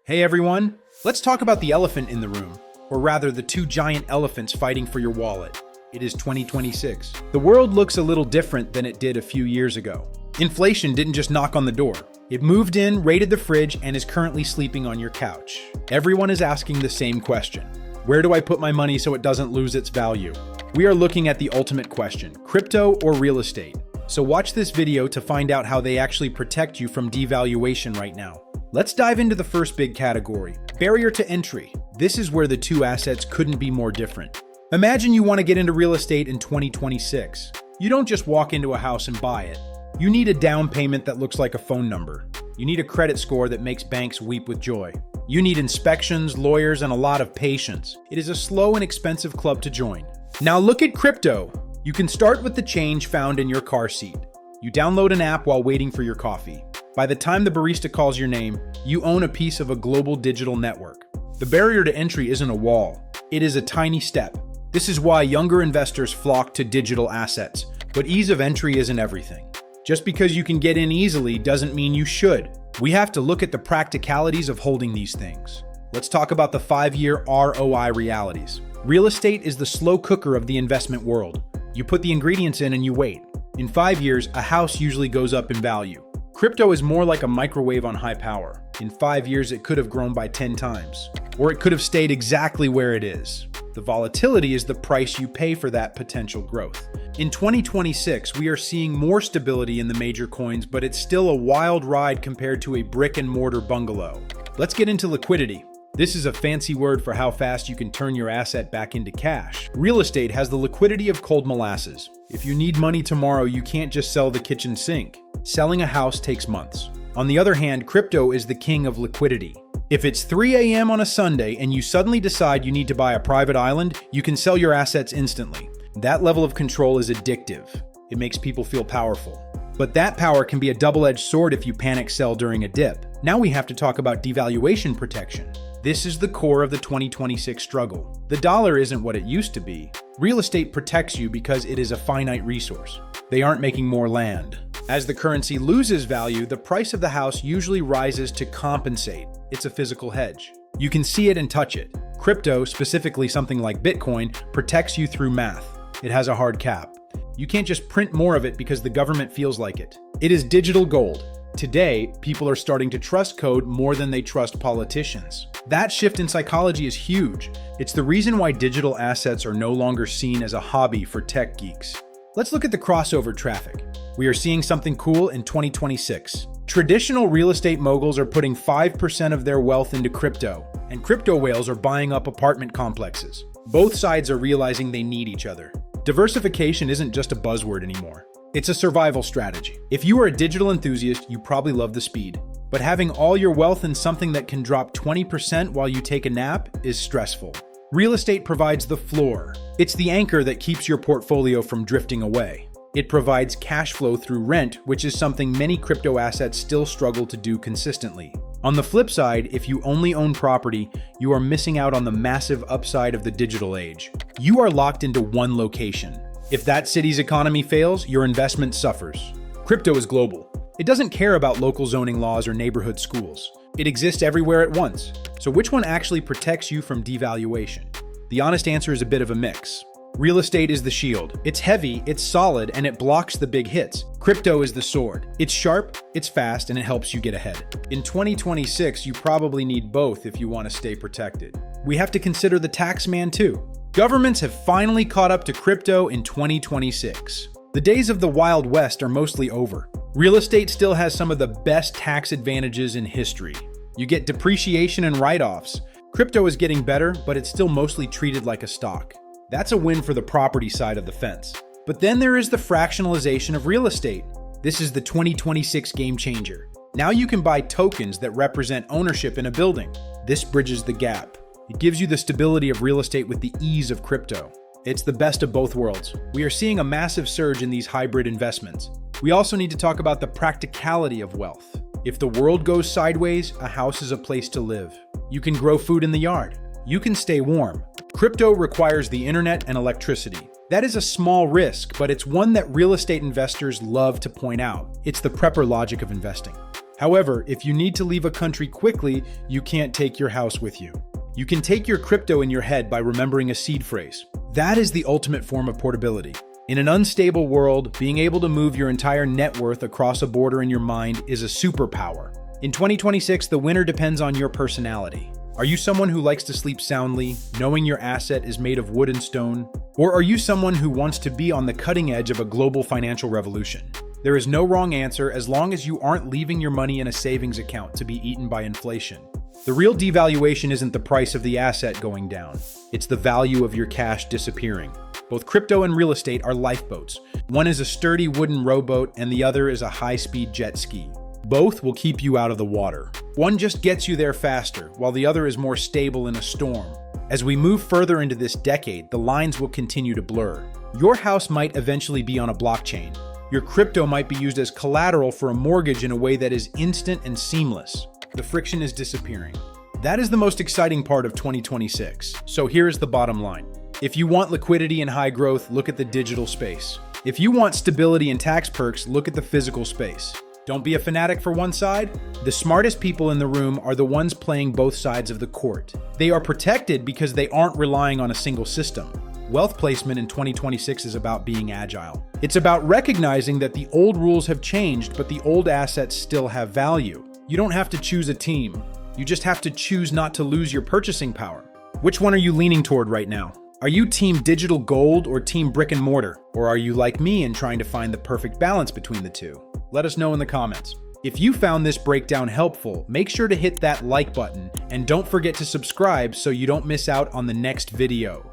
Hey everyone, let's talk about the elephant in the room, or rather the two giant elephants fighting for your wallet. It is 2026. The world looks a little different than it did a few years ago. Inflation didn't just knock on the door. It moved in, raided the fridge, and is currently sleeping on your couch. Everyone is asking the same question. Where do I put my money so it doesn't lose its value? We are looking at the ultimate question, crypto or real estate. So watch this video to find out how they actually protect you from devaluation right now. Let's dive into the first big category, barrier to entry. This is where the two assets couldn't be more different. Imagine you want to get into real estate in 2026. You don't just walk into a house and buy it. You need a down payment that looks like a phone number. You need a credit score that makes banks weep with joy. You need inspections, lawyers, and a lot of patience. It is a slow and expensive club to join. Now look at crypto. You can start with the change found in your car seat. You download an app while waiting for your coffee. By the time the barista calls your name, you own a piece of a global digital network. The barrier to entry isn't a wall. It is a tiny step. This is why younger investors flock to digital assets. But ease of entry isn't everything. Just because you can get in easily doesn't mean you should. We have to look at the practicalities of holding these things. Let's talk about the 5-year ROI realities. Real estate is the slow cooker of the investment world. You put the ingredients in and you wait. In 5 years, a house usually goes up in value. Crypto is more like a microwave on high power. In 5 years, it could have grown by 10 times. Or it could have stayed exactly where it is. The volatility is the price you pay for that potential growth. In 2026, we are seeing more stability in the major coins, but it's still a wild ride compared to a brick-and-mortar bungalow. Let's get into liquidity. This is a fancy word for how fast you can turn your asset back into cash. Real estate has the liquidity of cold molasses. If you need money tomorrow, you can't just sell the kitchen sink. Selling a house takes months. On the other hand, crypto is the king of liquidity. If it's 3 a.m. on a Sunday and you suddenly decide you need to buy a private island, you can sell your assets instantly. That level of control is addictive. It makes people feel powerful. But that power can be a double-edged sword if you panic sell during a dip. Now we have to talk about devaluation protection. This is the core of the 2026 struggle. The dollar isn't what it used to be. Real estate protects you because it is a finite resource. They aren't making more land. As the currency loses value, the price of the house usually rises to compensate. It's a physical hedge. You can see it and touch it. Crypto, specifically something like Bitcoin, protects you through math. It has a hard cap. You can't just print more of it because the government feels like it. It is digital gold. Today, people are starting to trust code more than they trust politicians. That shift in psychology is huge. It's the reason why digital assets are no longer seen as a hobby for tech geeks. Let's look at the crossover traffic. We are seeing something cool in 2026. Traditional real estate moguls are putting 5% of their wealth into crypto, and crypto whales are buying up apartment complexes. Both sides are realizing they need each other. Diversification isn't just a buzzword anymore. It's a survival strategy. If you are a digital enthusiast, you probably love the speed. But having all your wealth in something that can drop 20% while you take a nap is stressful. Real estate provides the floor. It's the anchor that keeps your portfolio from drifting away. It provides cash flow through rent, which is something many crypto assets still struggle to do consistently. On the flip side, if you only own property, you are missing out on the massive upside of the digital age. You are locked into one location. If that city's economy fails, your investment suffers. Crypto is global. It doesn't care about local zoning laws or neighborhood schools. It exists everywhere at once. So which one actually protects you from devaluation? The honest answer is a bit of a mix. Real estate is the shield. It's heavy, it's solid, and it blocks the big hits. Crypto is the sword. It's sharp, it's fast, and it helps you get ahead. In 2026, you probably need both if you want to stay protected. We have to consider the tax man too. Governments have finally caught up to crypto in 2026. The days of the Wild West are mostly over. Real estate still has some of the best tax advantages in history. You get depreciation and write-offs. Crypto is getting better, but it's still mostly treated like a stock. That's a win for the property side of the fence. But then there is the fractionalization of real estate. This is the 2026 game changer. Now you can buy tokens that represent ownership in a building. This bridges the gap. It gives you the stability of real estate with the ease of crypto. It's the best of both worlds. We are seeing a massive surge in these hybrid investments. We also need to talk about the practicality of wealth. If the world goes sideways, a house is a place to live. You can grow food in the yard. You can stay warm. Crypto requires the internet and electricity. That is a small risk, but it's one that real estate investors love to point out. It's the prepper logic of investing. However, if you need to leave a country quickly, you can't take your house with you. You can take your crypto in your head by remembering a seed phrase. That is the ultimate form of portability. In an unstable world, being able to move your entire net worth across a border in your mind is a superpower. In 2026, the winner depends on your personality. Are you someone who likes to sleep soundly, knowing your asset is made of wood and stone? Or are you someone who wants to be on the cutting edge of a global financial revolution? There is no wrong answer as long as you aren't leaving your money in a savings account to be eaten by inflation. The real devaluation isn't the price of the asset going down. It's the value of your cash disappearing. Both crypto and real estate are lifeboats. One is a sturdy wooden rowboat and the other is a high-speed jet ski. Both will keep you out of the water. One just gets you there faster, while the other is more stable in a storm. As we move further into this decade, the lines will continue to blur. Your house might eventually be on a blockchain. Your crypto might be used as collateral for a mortgage in a way that is instant and seamless. The friction is disappearing. That is the most exciting part of 2026. So here is the bottom line. If you want liquidity and high growth, look at the digital space. If you want stability and tax perks, look at the physical space. Don't be a fanatic for one side. The smartest people in the room are the ones playing both sides of the court. They are protected because they aren't relying on a single system. Wealth placement in 2026 is about being agile. It's about recognizing that the old rules have changed, but the old assets still have value. You don't have to choose a team. You just have to choose not to lose your purchasing power. Which one are you leaning toward right now? Are you team digital gold or team brick and mortar? Or are you like me and trying to find the perfect balance between the two? Let us know in the comments. If you found this breakdown helpful, make sure to hit that like button and don't forget to subscribe so you don't miss out on the next video.